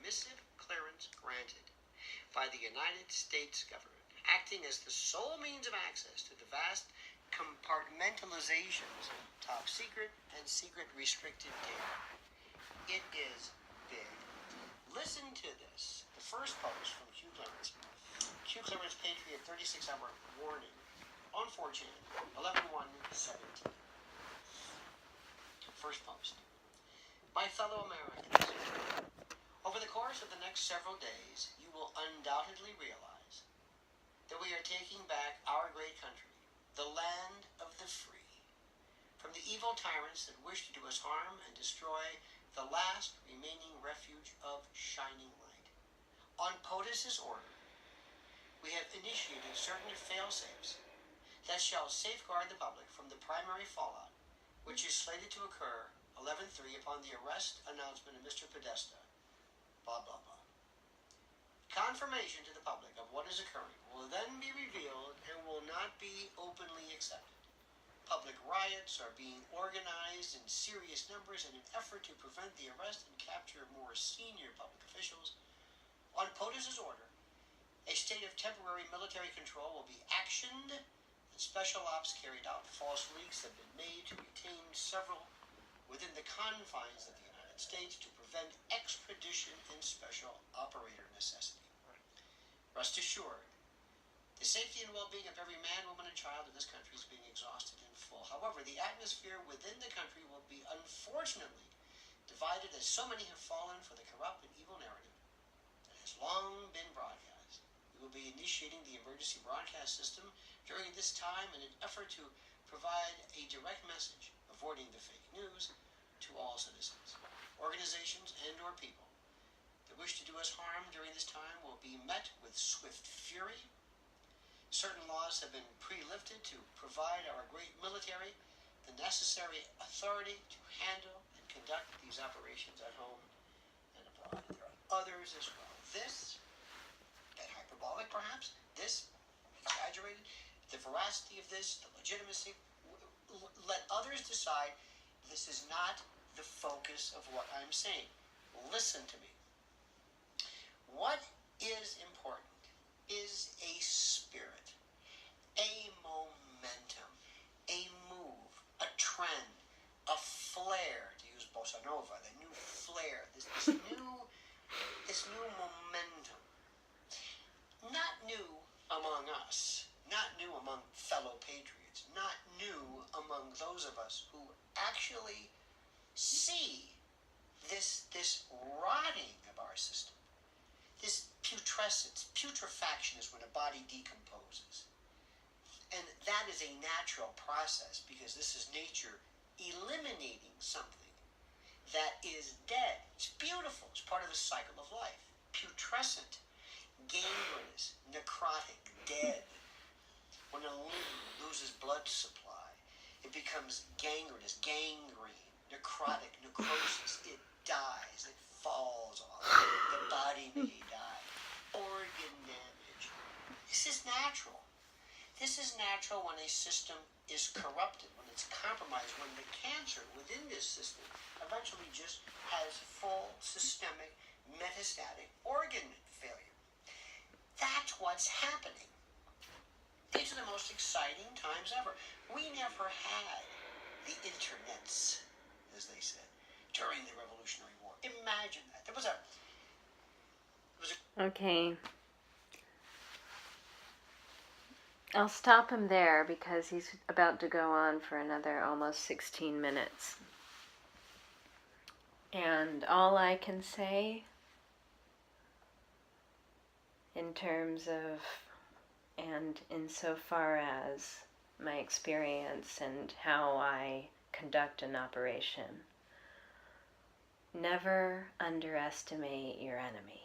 permissive clearance granted by the United States government, acting as the sole means of access to the vast compartmentalizations of top secret and secret restricted data. It is big. Listen to this. The first post from Q Clearance. Q Clearance Patriot 36-hour warning on 4chan, 11/1/17. First post. My fellow Americans, over the course of the next several days, you will undoubtedly realize that we are taking back our great country, the land of the free, from the evil tyrants that wish to do us harm and destroy the last remaining refuge of shining light. On POTUS's order, we have initiated certain fail-safes that shall safeguard the public from the primary fallout, which is slated to occur 11/3 upon the arrest announcement of Mr. Podesta, blah, blah, blah. Confirmation to the public of what is occurring will then be revealed and will not be openly accepted. Public riots are being organized in serious numbers in an effort to prevent the arrest and capture of more senior public officials. On POTUS's order, a state of temporary military control will be actioned and special ops carried out. False leaks have been made to retain several within the confines of the United States to prevent extradition and special operator necessity. Rest assured, the safety and well-being of every man, woman, and child in this country is being exhausted in full. However, the atmosphere within the country will be unfortunately divided as so many have fallen for the corrupt and evil narrative that has long been broadcast. We will be initiating the emergency broadcast system during this time in an effort to provide a direct message, avoiding the fake news, to all citizens. Organizations and or people that wish to do us harm during this time will be met with swift fury. Certain laws have been pre-lifted to provide our great military the necessary authority to handle and conduct these operations at home and abroad. There are others as well. This, that hyperbolic perhaps, this, exaggerated, the veracity of this, the legitimacy, let others decide. This is not the focus of what I'm saying. Listen to me. What is important is a spirit, a momentum, a move, a trend, a flair, to use bossa nova, the new flair, this new momentum. Not new among us, not new among fellow patriots, not new among those of us who actually see this rotting of our system. This putrescence, putrefaction is when a body decomposes. And that is a natural process because this is nature eliminating something that is dead. It's beautiful. It's part of the cycle of life. Putrescent, gangrenous, necrotic, dead. When a limb loses blood supply, it becomes gangrenous, gangrene, necrotic, necrosis. It dies. It falls off. The body may die. Organ damage. This is natural. This is natural when a system is corrupted, when it's compromised, when the cancer within this system eventually just has full systemic metastatic organ failure. That's what's happening. These are the most exciting times ever. We never had the internets, as they said, during the Revolutionary War. Imagine that. There was a Okay. I'll stop him there because he's about to go on for another almost 16 minutes. And all I can say in terms of, and insofar as my experience and how I conduct an operation, never underestimate your enemy.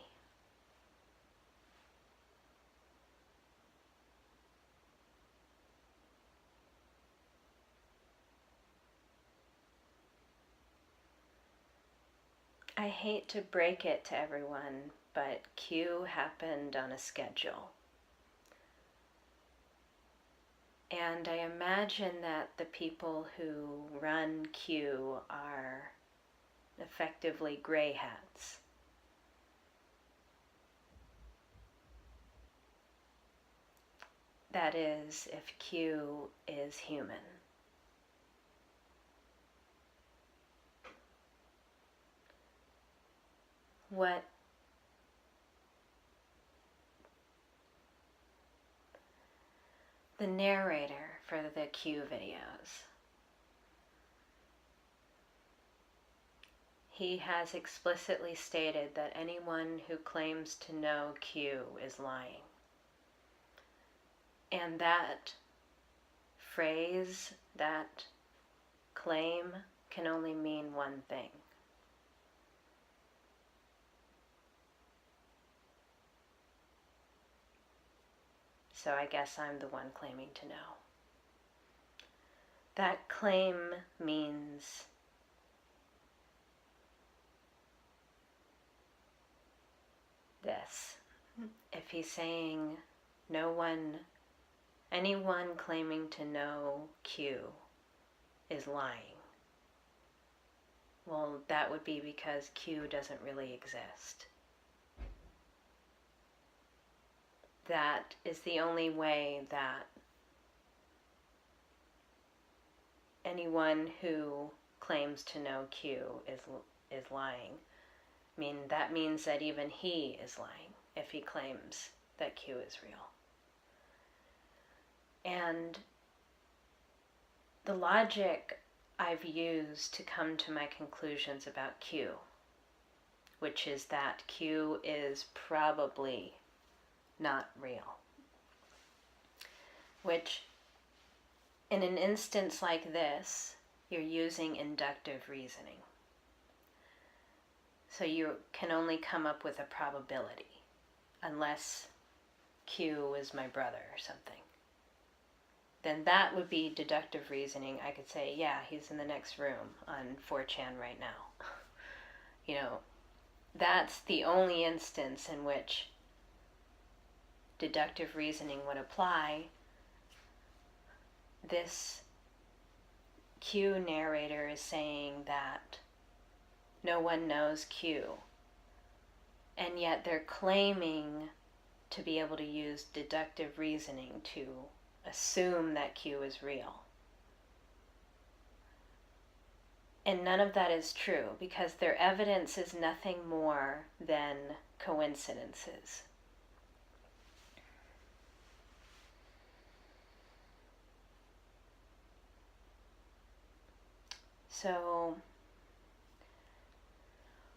I hate to break it to everyone, but Q happened on a schedule. And I imagine that the people who run Q are effectively gray hats. that is if Q is human. What the narrator for the Q videos, he has explicitly stated that anyone who claims to know Q is lying. And that phrase, that claim, can only mean one thing. So I guess I'm the one claiming to know. That claim means this. If he's saying anyone claiming to know Q is lying, well, that would be because Q doesn't really exist. That is the only way that anyone who claims to know Q is lying. I mean, that means that even he is lying if he claims that Q is real. And the logic I've used to come to my conclusions about Q, which is that Q is probably not real. Which, in an instance like this, you're using inductive reasoning. So you can only come up with a probability, unless Q is my brother or something. Then that would be deductive reasoning. I could say, yeah, he's in the next room on 4chan right now. You know, that's the only instance in which deductive reasoning would apply. This Q narrator is saying that no one knows Q, and yet they're claiming to be able to use deductive reasoning to assume that Q is real. And none of that is true, because their evidence is nothing more than coincidences. So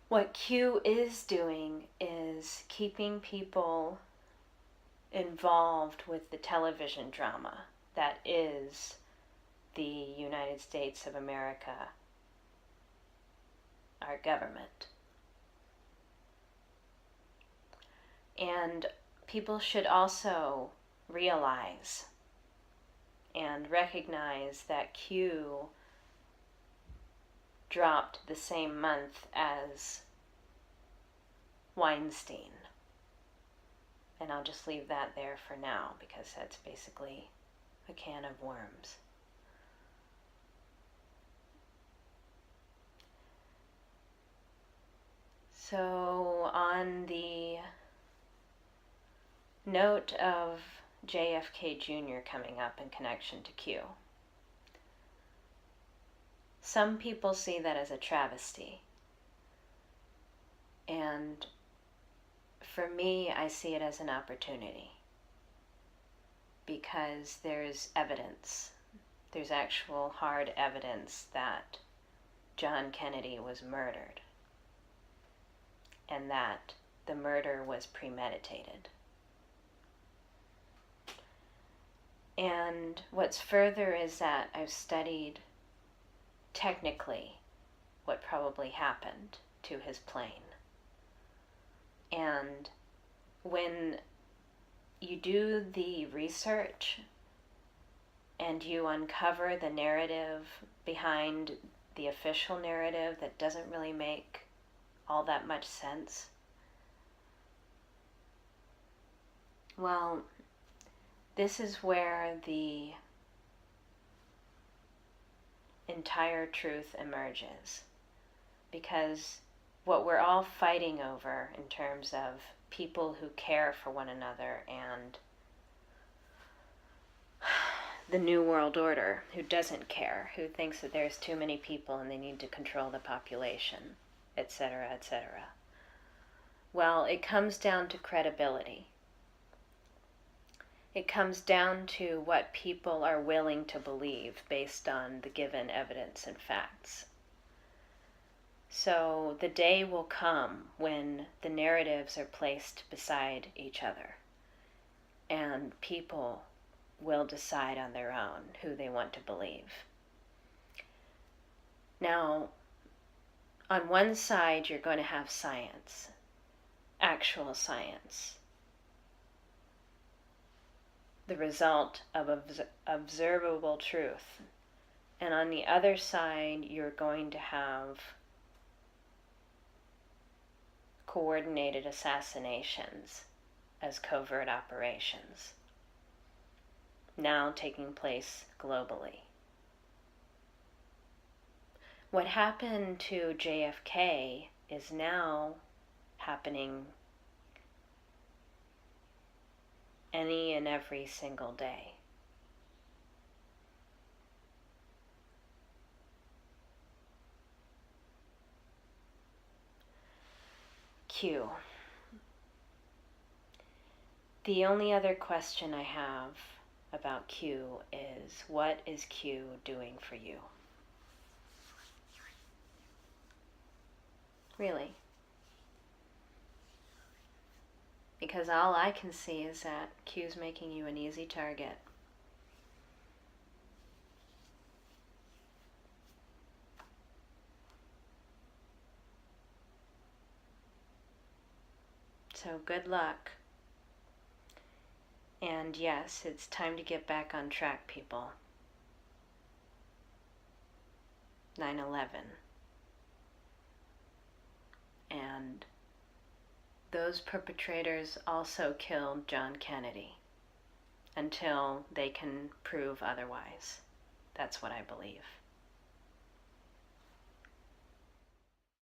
what Q is doing is keeping people involved with the television drama that is the United States of America, our government. And people should also realize and recognize that Q dropped the same month as Weinstein. And I'll just leave that there for now, because that's basically a can of worms. So on the note of JFK Jr. coming up in connection to Q, some people see that as a travesty. And for me, I see it as an opportunity, because there's evidence. There's actual hard evidence that John Kennedy was murdered, and that the murder was premeditated. And what's further is that I've studied technically what probably happened to his plane. And when you do the research and you uncover the narrative behind the official narrative that doesn't really make all that much sense, well, this is where the entire truth emerges. Because what we're all fighting over in terms of people who care for one another and the New World Order, who doesn't care, who thinks that there's too many people and they need to control the population, etc., etc. Well, it comes down to credibility. It comes down to what people are willing to believe based on the given evidence and facts. So the day will come when the narratives are placed beside each other, and people will decide on their own who they want to believe. Now, on one side, you're going to have science, actual science, the result of observable truth. And on the other side, you're going to have coordinated assassinations as covert operations, now taking place globally. What happened to JFK is now happening any and every single day. Q. The only other question I have about Q is, what is Q doing for you? Really? Because all I can see is that Q's making you an easy target. So good luck. And yes, it's time to get back on track, people. 9/11. And those perpetrators also killed John Kennedy until they can prove otherwise. That's what I believe.